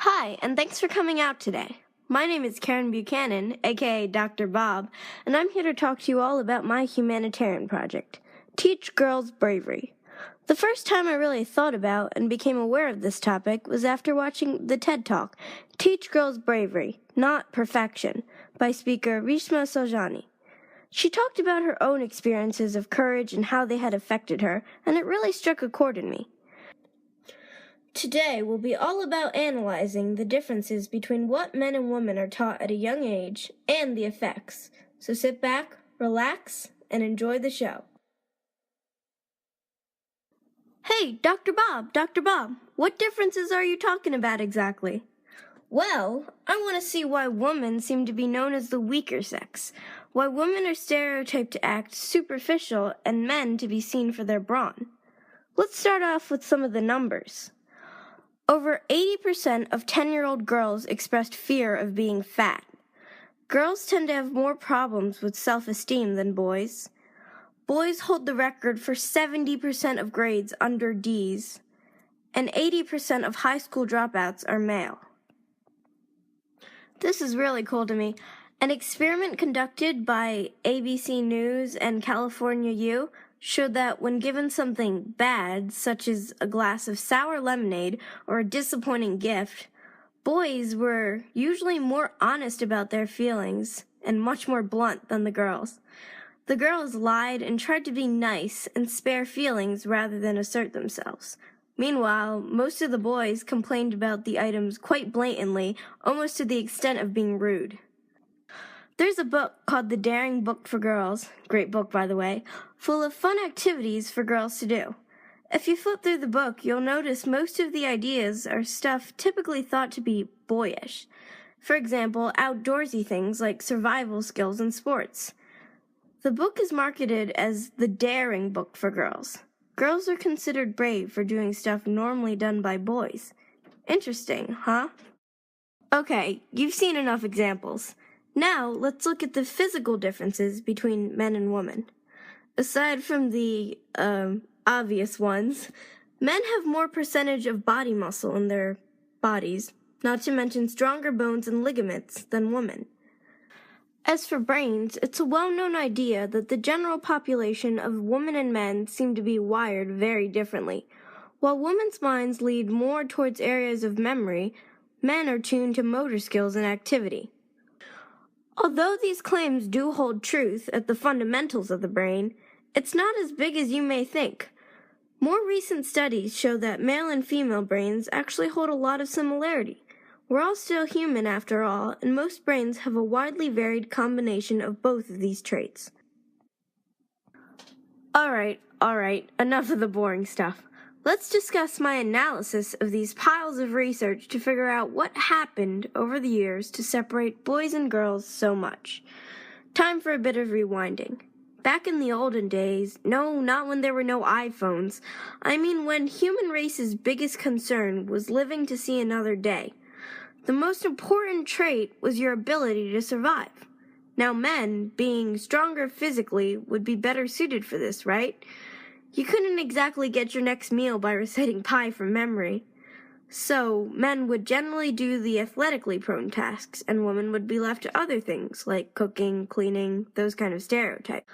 Hi, and thanks for coming out today. My name is Karen Buchanan, aka Dr. Bob, and I'm here to talk to you all about my humanitarian project, Teach Girls Bravery. The first time I really thought about and became aware of this topic was after watching the TED Talk, Teach Girls Bravery, Not Perfection, by speaker Rishma Saujani. She talked about her own experiences of courage and how they had affected her, and it really struck a chord in me. Today will be all about analyzing the differences between what men and women are taught at a young age and the effects. So sit back, relax, and enjoy the show. Hey, Dr. Bob, what differences are you talking about exactly? Well, I want to see why women seem to be known as the weaker sex, why women are stereotyped to act superficial and men to be seen for their brawn. Let's start off with some of the numbers. Over 80% of 10-year-old girls expressed fear of being fat. Girls tend to have more problems with self-esteem than boys. Boys hold the record for 70% of grades under D's, and 80% of high school dropouts are male. This is really cool to me. An experiment conducted by ABC News and California U showed that when given something bad, such as a glass of sour lemonade or a disappointing gift, boys were usually more honest about their feelings and much more blunt than the girls. The girls lied and tried to be nice and spare feelings rather than assert themselves. Meanwhile, most of the boys complained about the items quite blatantly, almost to the extent of being rude. There's a book called The Daring Book for Girls, great book by the way, full of fun activities for girls to do. If you flip through the book, you'll notice most of the ideas are stuff typically thought to be boyish. For example, outdoorsy things like survival skills and sports. The book is marketed as the Daring Book for Girls. Girls are considered brave for doing stuff normally done by boys. Interesting, huh? Okay, you've seen enough examples. Now, let's look at the physical differences between men and women. Aside from the, obvious ones, men have more percentage of body muscle in their bodies, not to mention stronger bones and ligaments than women. As for brains, it's a well-known idea that the general population of women and men seem to be wired very differently. While women's minds lead more towards areas of memory, men are tuned to motor skills and activity. Although these claims do hold truth at the fundamentals of the brain, it's not as big as you may think. More recent studies show that male and female brains actually hold a lot of similarity. We're all still human after all, and most brains have a widely varied combination of both of these traits. Alright, enough of the boring stuff. Let's discuss my analysis of these piles of research to figure out what happened over the years to separate boys and girls so much. Time for a bit of rewinding. Back in the olden days, no, not when there were no iPhones, I mean when human race's biggest concern was living to see another day. The most important trait was your ability to survive. Now men, being stronger physically, would be better suited for this, right? You couldn't exactly get your next meal by reciting pi from memory. So, men would generally do the athletically prone tasks, and women would be left to other things, like cooking, cleaning, those kind of stereotypes.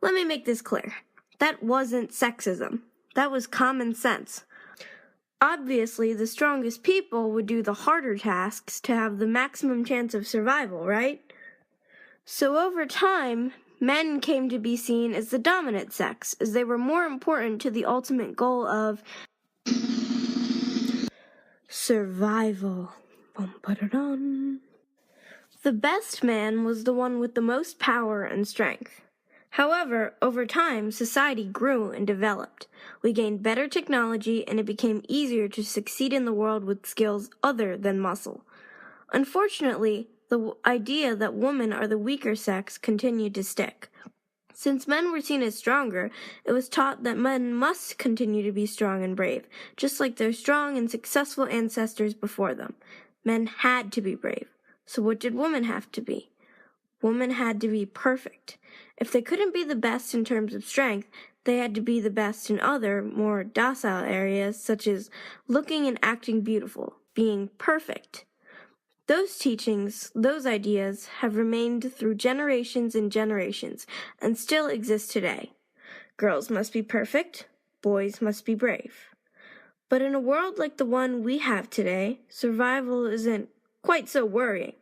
Let me make this clear. That wasn't sexism. That was common sense. Obviously, the strongest people would do the harder tasks to have the maximum chance of survival, right? So over time, men came to be seen as the dominant sex, as they were more important to the ultimate goal of survival. Bum-ba-da-dum. The best man was the one with the most power and strength. However, over time, society grew and developed. We gained better technology, and it became easier to succeed in the world with skills other than muscle. Unfortunately, the idea that women are the weaker sex continued to stick. Since men were seen as stronger, it was taught that men must continue to be strong and brave, just like their strong and successful ancestors before them. Men had to be brave. So what did women have to be? Women had to be perfect. If they couldn't be the best in terms of strength, they had to be the best in other, more docile areas, such as looking and acting beautiful, being perfect. Those teachings, those ideas, have remained through generations and generations and still exist today. Girls must be perfect, boys must be brave. But in a world like the one we have today, survival isn't quite so worrying.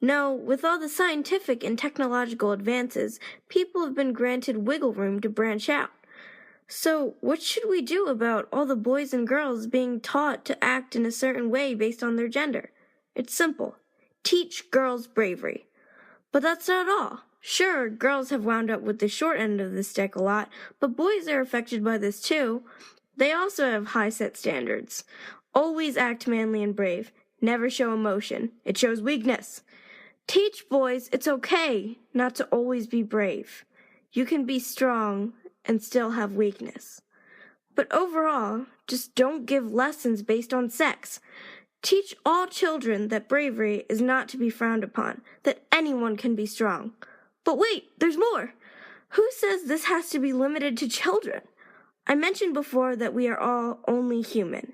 No, with all the scientific and technological advances, people have been granted wiggle room to branch out. So, what should we do about all the boys and girls being taught to act in a certain way based on their gender? It's simple. Teach girls bravery. But that's not all. Sure, girls have wound up with the short end of the stick a lot, but boys are affected by this too. They also have high set standards. Always act manly and brave. Never show emotion. It shows weakness. Teach boys it's okay not to always be brave. You can be strong and still have weakness. But overall, just don't give lessons based on sex. Teach all children that bravery is not to be frowned upon, that anyone can be strong. But wait, there's more. Who says this has to be limited to children? I mentioned before that we are all only human.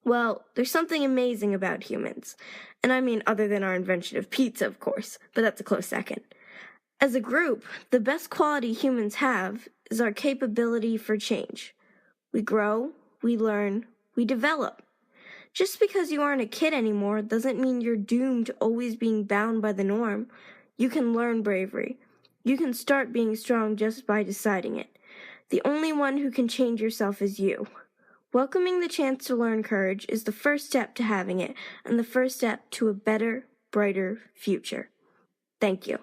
Well, there's something amazing about humans. And I mean other than our invention of pizza, of course, but that's a close second. As a group, the best quality humans have is our capability for change. We grow, we learn, we develop. Just because you aren't a kid anymore doesn't mean you're doomed to always being bound by the norm. You can learn bravery. You can start being strong just by deciding it. The only one who can change yourself is you. Welcoming the chance to learn courage is the first step to having it, and the first step to a better, brighter future. Thank you.